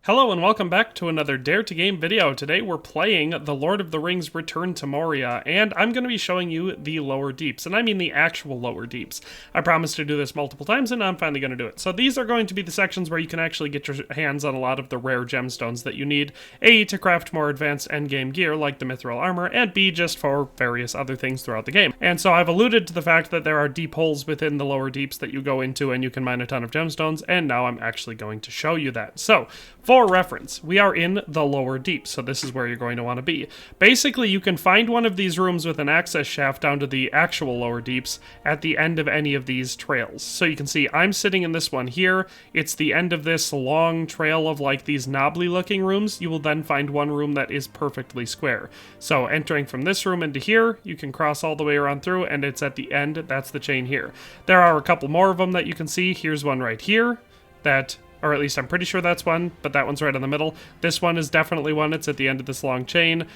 Hello and welcome back to another Dare to Game video. Today we're playing The Lord of the Rings Return to Moria, and I'm going to be showing you the Lower Deeps, and I mean the actual Lower Deeps. I promised to do this multiple times, and I'm finally going to do it. So these are going to be the sections where you can actually get your hands on a lot of the rare gemstones that you need, A, to craft more advanced endgame gear like the mithril armor, and B, just for various other things throughout the game. And so I've alluded to the fact that there are deep holes within the Lower Deeps that you go into and you can mine a ton of gemstones, and now I'm actually going to show you that. So, for reference, we are in the Lower Deeps, so this is where you're going to want to be. Basically, you can find one of these rooms with an access shaft down to the actual Lower Deeps at the end of any of these trails. So you can see I'm sitting in this one here. It's the end of this long trail of like these knobbly looking rooms. You will then find one room that is perfectly square. So entering from this room into here, you can cross all the way around through, and it's at the end. That's the chain here. There are a couple more of them that you can see. Here's one right here that... or at least I'm pretty sure that's one, but that one's right in the middle. This one is definitely one. It's at the end of this long chain.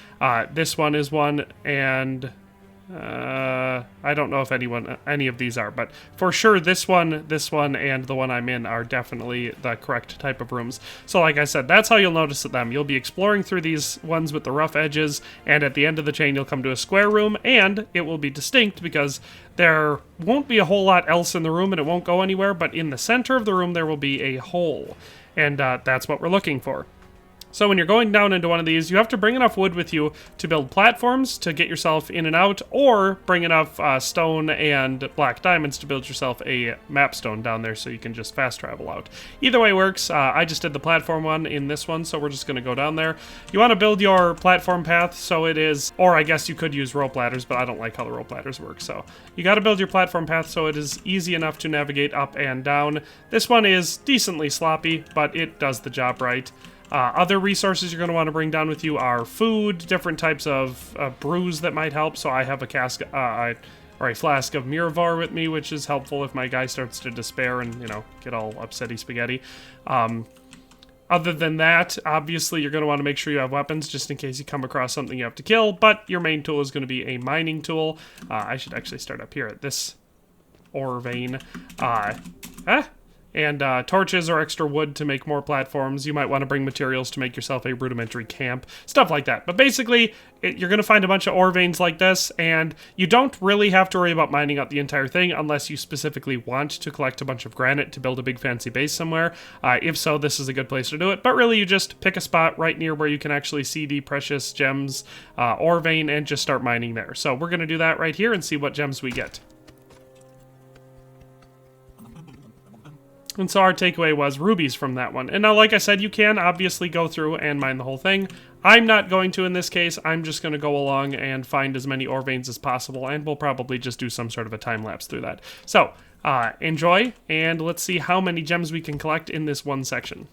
This one is one, and I don't know if any of these are, but for sure this one, and the one I'm in are definitely the correct type of rooms. So like I said, that's how you'll notice them. You'll be exploring through these ones with the rough edges, and at the end of the chain you'll come to a square room, and it will be distinct because there won't be a whole lot else in the room and it won't go anywhere, but in the center of the room there will be a hole, and that's what we're looking for. So when you're going down into one of these, you have to bring enough wood with you to build platforms to get yourself in and out, or bring enough stone and black diamonds to build yourself a map stone down there so you can just fast travel out. Either way works. I just did the platform one in this one, so we're just going to go down there. You want to build your platform path so it is, or I guess you could use rope ladders, but I don't like how the rope ladders work. So you got to build your platform path so it is easy enough to navigate up and down. This one is decently sloppy, but it does the job right. Other resources you're going to want to bring down with you are food, different types of brews that might help. So I have a cask, or a flask of Miravor with me, which is helpful if my guy starts to despair and, you know, get all upsetty spaghetti. Other than that, obviously you're going to want to make sure you have weapons just in case you come across something you have to kill, but your main tool is going to be a mining tool. I should actually start up here at this ore vein. And torches or extra wood to make more platforms. You might want to bring materials to make yourself a rudimentary camp. Stuff like that. But basically, you're going to find a bunch of ore veins like this, and you don't really have to worry about mining out the entire thing unless you specifically want to collect a bunch of granite to build a big fancy base somewhere. If so, this is a good place to do it. But really, you just pick a spot right near where you can actually see the precious gems ore vein and just start mining there. So we're going to do that right here and see what gems we get. And so our takeaway was rubies from that one. And now, like I said, you can obviously go through and mine the whole thing. I'm not going to in this case. I'm just going to go along and find as many ore veins as possible, and we'll probably just do some sort of a time lapse through that. So, enjoy, and let's see how many gems we can collect in this one section.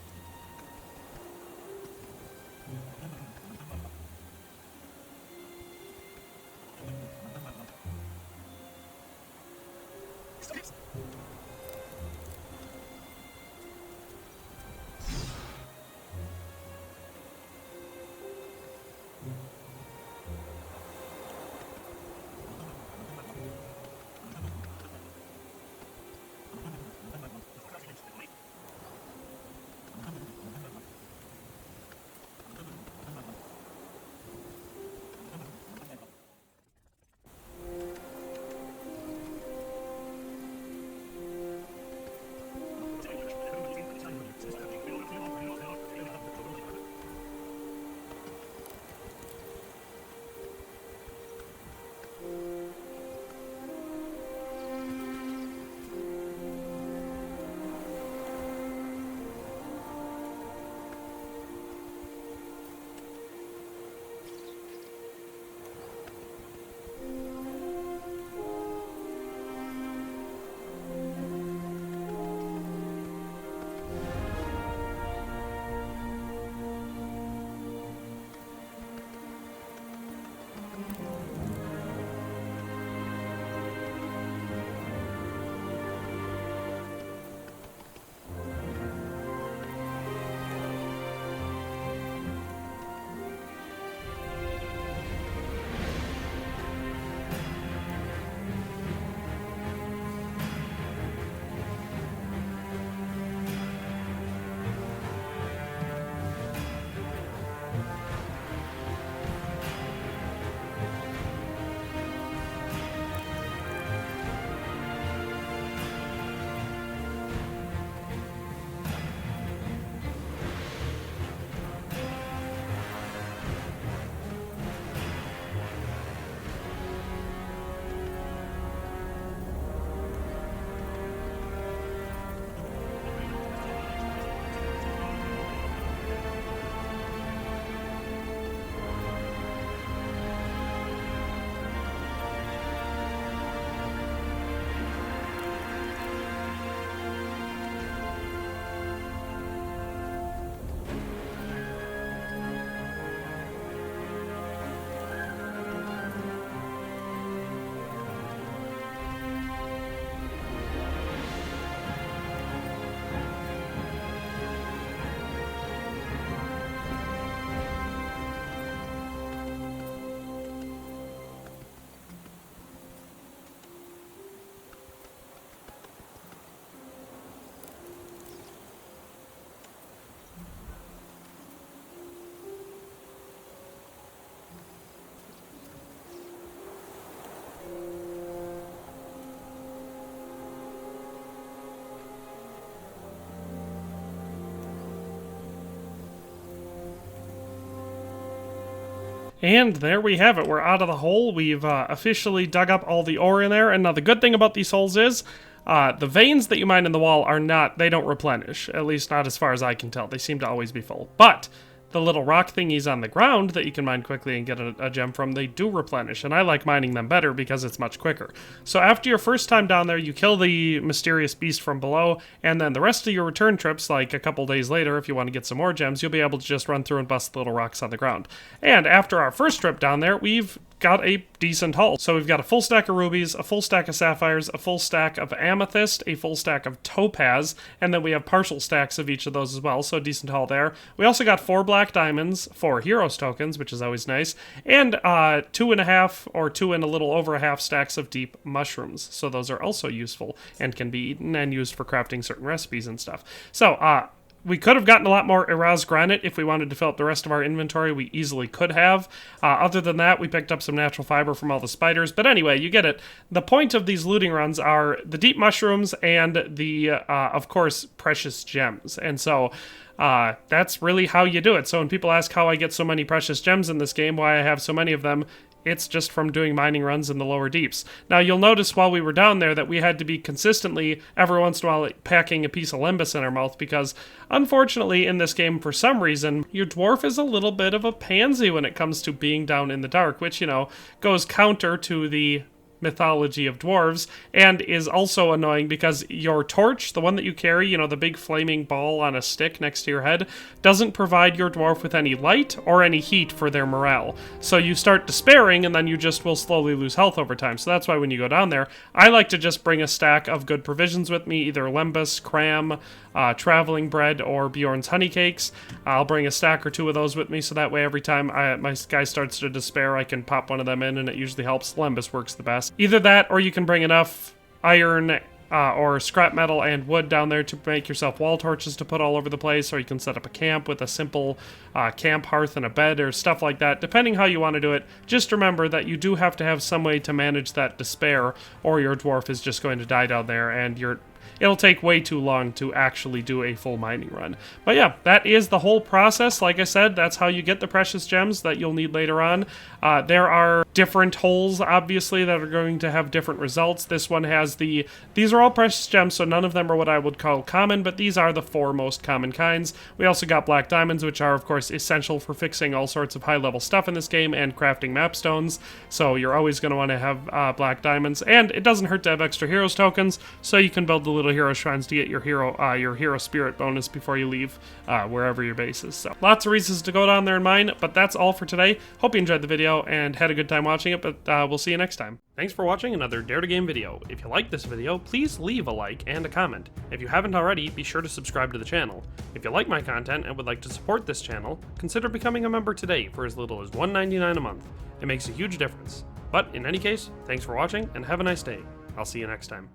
And there we have it. We're out of the hole. We've officially dug up all the ore in there. And now the good thing about these holes is the veins that you mine in the wall they don't replenish. At least not as far as I can tell. They seem to always be full. But the little rock thingies on the ground that you can mine quickly and get a gem from, they do replenish, and I like mining them better because it's much quicker. So after your first time down there, you kill the mysterious beast from below, and then the rest of your return trips, like a couple days later, if you want to get some more gems, you'll be able to just run through and bust the little rocks on the ground. And after our first trip down there, we've got a decent haul. So we've got a full stack of rubies, a full stack of sapphires, a full stack of amethyst, a full stack of topaz, and then we have partial stacks of each of those as well, so a decent haul there. We also got 4 black diamonds, 4 heroes tokens, which is always nice, and 2.5 or 2 and a little over a half stacks of deep mushrooms. So those are also useful and can be eaten and used for crafting certain recipes and stuff. So, we could have gotten a lot more Eraz granite if we wanted to fill up the rest of our inventory. We easily could have. Other than that, we picked up some natural fiber from all the spiders. But anyway, you get it. The point of these looting runs are the deep mushrooms and the, of course, precious gems. And so that's really how you do it. So when people ask how I get so many precious gems in this game, why I have so many of them, it's just from doing mining runs in the lower deeps. Now, you'll notice while we were down there that we had to be consistently, every once in a while, packing a piece of limbus in our mouth because, unfortunately, in this game, for some reason, your dwarf is a little bit of a pansy when it comes to being down in the dark, which, you know, goes counter to the mythology of dwarves, and is also annoying because your torch, the one that you carry, you know, the big flaming ball on a stick next to your head, doesn't provide your dwarf with any light or any heat for their morale. So you start despairing, and then you just will slowly lose health over time. So that's why when you go down there, I like to just bring a stack of good provisions with me, either lembas, cram, traveling bread, or Bjorn's honey cakes. I'll bring a stack or 2 of those with me, so that way every time my guy starts to despair, I can pop one of them in, and it usually helps. Lembas works the best. Either that, or you can bring enough iron or scrap metal and wood down there to make yourself wall torches to put all over the place, or you can set up a camp with a simple camp hearth and a bed or stuff like that, depending how you want to do it. Just remember that you do have to have some way to manage that despair, or your dwarf is just going to die down there, and it'll take way too long to actually do a full mining run. But yeah, that is the whole process. Like I said, that's how you get the precious gems that you'll need later on. There are different holes, obviously, that are going to have different results. This one has these are all precious gems, so none of them are what I would call common, but these are the 4 most common kinds. We also got black diamonds, which are, of course, essential for fixing all sorts of high-level stuff in this game and crafting map stones, so you're always going to want to have black diamonds. And it doesn't hurt to have extra heroes tokens, so you can build the little hero shrines to get your hero spirit bonus before you leave wherever your base is. So lots of reasons to go down there and mine, but that's all for today. Hope you enjoyed the video and had a good time watching it, but we'll see you next time. Thanks for watching another Dare to Game video. If you liked this video, please leave a like and a comment. If you haven't already, be sure to subscribe to the channel. If you like my content and would like to support this channel, consider becoming a member today for as little as $1.99 a month. It makes a huge difference. But in any case, thanks for watching and have a nice day. I'll see you next time.